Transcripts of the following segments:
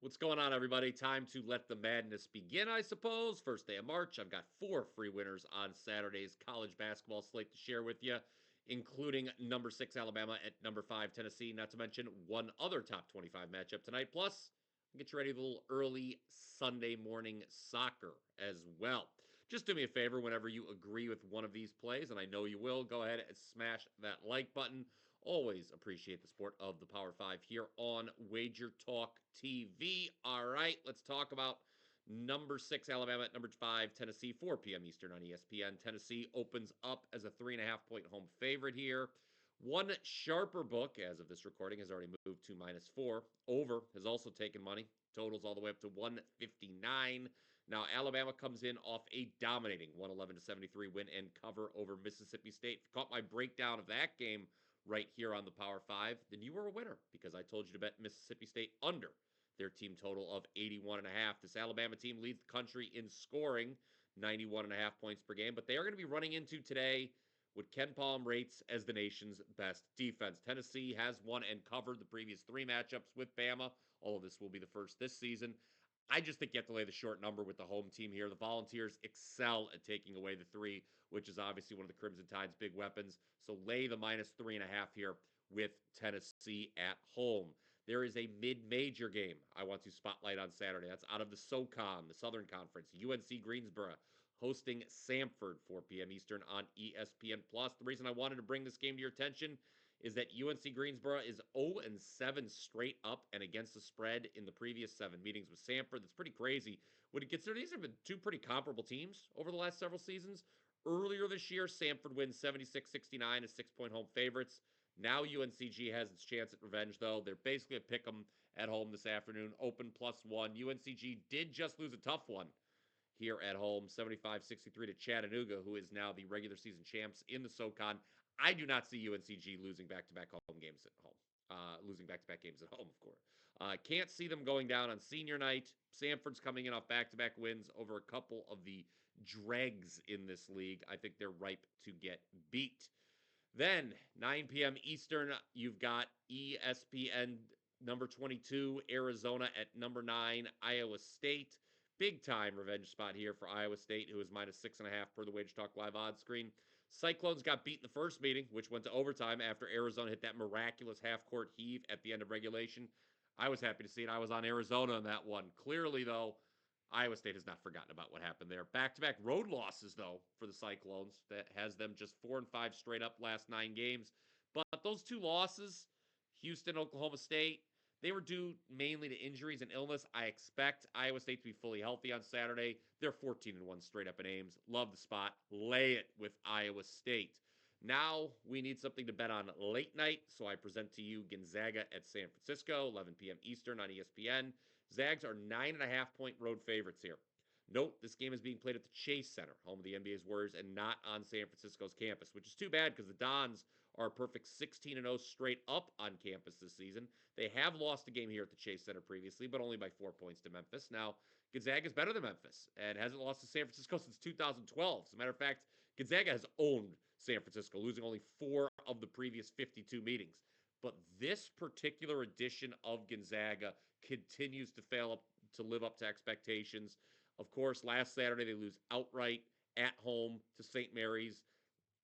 What's going on, everybody? Time to let the madness begin, I suppose. First day of March. I've got 4 free winners on Saturday's college basketball slate to share with you, including number 6 Alabama at number 5 Tennessee, not to mention one other top 25 matchup tonight. Plus, I'll get you ready with a little early Sunday morning soccer as well. Just do me a favor whenever you agree with one of these plays, and I know you will, go ahead and smash that like button. Always appreciate the support of the Power 5 here on WagerTalk TV. All right, let's talk about number 6 Alabama at number 5 Tennessee, 4 p.m. Eastern on ESPN. Tennessee opens up as a 3.5 point home favorite here. One sharper book, as of this recording, has already moved to -4. Over has also taken money. Totals all the way up to 159. Now, Alabama comes in off a dominating 111-73 win and cover over Mississippi State. If you caught my breakdown of that game right here on the Power 5, then you were a winner because I told you to bet Mississippi State under their team total of 81.5. This Alabama team leads the country in scoring, 91.5 points per game, but they are going to be running into today what KenPom rates as the nation's best defense. Tennessee has won and covered the previous 3 matchups with Bama. All of this will be the first this season. I just think you have to lay the short number with the home team here. The Volunteers excel at taking away the 3, which is obviously one of the Crimson Tide's big weapons. So lay the -3.5 here with Tennessee at home. There is a mid-major game I want to spotlight on Saturday. That's out of the SoCon, the Southern Conference. UNC Greensboro hosting Samford, 4 p.m. Eastern on ESPN+. The reason I wanted to bring this game to your attention is that UNC Greensboro is 0-7 straight up and against the spread in the previous 7 meetings with Samford. That's pretty crazy. Would you consider these have been 2 pretty comparable teams over the last several seasons? Earlier this year, Samford wins 76-69 as 6-point home favorites. Now UNCG has its chance at revenge, though. They're basically a pick 'em at home this afternoon, open +1. UNCG did just lose a tough one here at home, 75-63 to Chattanooga, who is now the regular season champs in the SoCon. I do not see UNCG losing back-to-back home games at home. Losing back-to-back games at home, of course. Can't see them going down on senior night. Samford's coming in off back-to-back wins over a couple of the dregs in this league. I think they're ripe to get beat. Then, 9 p.m. Eastern, you've got ESPN number 22, Arizona at number 9, Iowa State. Big time revenge spot here for Iowa State, who is -6.5 per the WagerTalk live odds screen. Cyclones got beat in the first meeting, which went to overtime after Arizona hit that miraculous half-court heave at the end of regulation. I was happy to see it. I was on Arizona on that one. Clearly, though, Iowa State has not forgotten about what happened there. Back-to-back road losses, though, for the Cyclones. That has them just 4-5 straight up last 9 games. But those 2 losses, Houston, Oklahoma State, they were due mainly to injuries and illness. I expect Iowa State to be fully healthy on Saturday. They're 14-1 straight up in Ames. Love the spot. Lay it with Iowa State. Now we need something to bet on late night, so I present to you Gonzaga at San Francisco, 11 p.m. Eastern on ESPN. Zags are 9.5-point road favorites here. Note, this game is being played at the Chase Center, home of the NBA's Warriors, and not on San Francisco's campus, which is too bad because the Dons are a perfect 16-0 straight up on campus this season. They have lost a game here at the Chase Center previously, but only by 4 points to Memphis. Now, Gonzaga is better than Memphis and hasn't lost to San Francisco since 2012. As a matter of fact, Gonzaga has owned San Francisco, losing only 4 of the previous 52 meetings. But this particular edition of Gonzaga continues to fail to live up to expectations. Of course, last Saturday they lose outright at home to St. Mary's.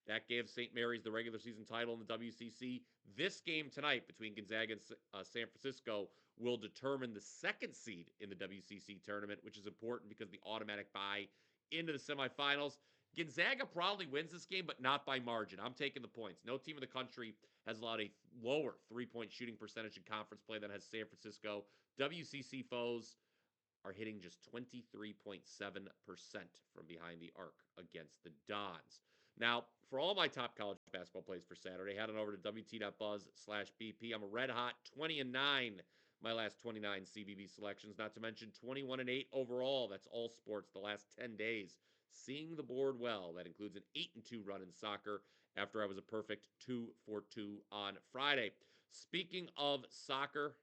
That gave St. Mary's the regular season title in the WCC. This game tonight between Gonzaga and San Francisco will determine the 2nd seed in the WCC tournament, which is important because the automatic bye into the semifinals. Gonzaga probably wins this game, but not by margin. I'm taking the points. No team in the country has allowed a lower 3-point shooting percentage in conference play than has San Francisco. WCC foes are hitting just 23.7% from behind the arc against the Dons. Now, for all my top college basketball plays for Saturday, head on over to wt.buzz/BP. I'm a red hot 20-9 my last 29 CBB selections, not to mention 21-8 overall. That's all sports the last 10 days. Seeing the board well. That includes an 8-2 run in soccer after I was a perfect 2-for-2 on Friday. Speaking of soccer,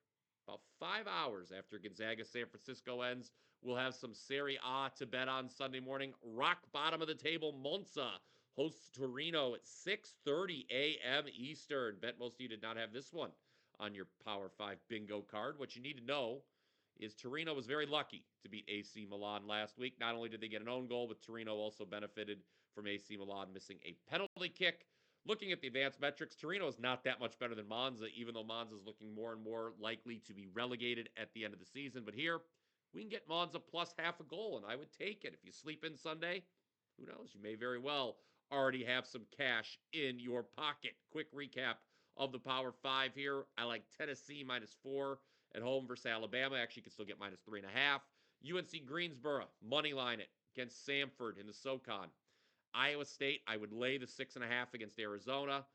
about 5 hours after Gonzaga San Francisco ends, we'll have some Serie A to bet on Sunday morning. Rock bottom of the table, Monza hosts Torino at 6:30 a.m. Eastern. Bet most of you did not have this one on your Power 5 bingo card. What you need to know is Torino was very lucky to beat AC Milan last week. Not only did they get an own goal, but Torino also benefited from AC Milan missing a penalty kick. Looking at the advanced metrics, Torino is not that much better than Monza, even though Monza is looking more and more likely to be relegated at the end of the season. But here, we can get Monza plus half a goal, and I would take it. If you sleep in Sunday, who knows? You may very well already have some cash in your pocket. Quick recap of the Power Five here. I like Tennessee -4 at home versus Alabama. Actually, you can still get -3.5. UNC Greensboro, money line it against Samford in the SoCon. Iowa State, I would lay the 6.5 against Arizona.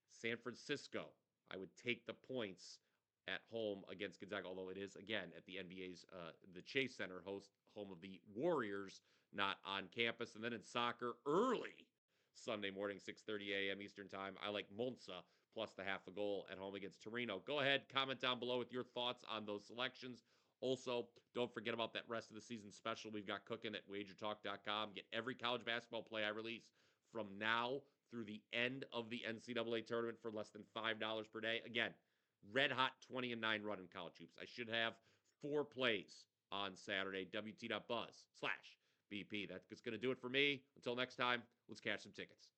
San Francisco, I would take the points at home against Gonzaga, although it is, again, at the NBA's, the Chase Center, home of the Warriors, not on campus. And then in soccer, early Sunday morning, 6:30 a.m. Eastern Time, I like Monza plus the half a goal at home against Torino. Go ahead, comment down below with your thoughts on those selections. Also, don't forget about that rest of the season special we've got cooking at WagerTalk.com. Get every college basketball play I release from now through the end of the NCAA tournament for less than $5 per day. Again, red hot 20-9 run in college hoops. I should have 4 plays on Saturday. WT.buzz/BP. That's going to do it for me. Until next time, let's catch some tickets.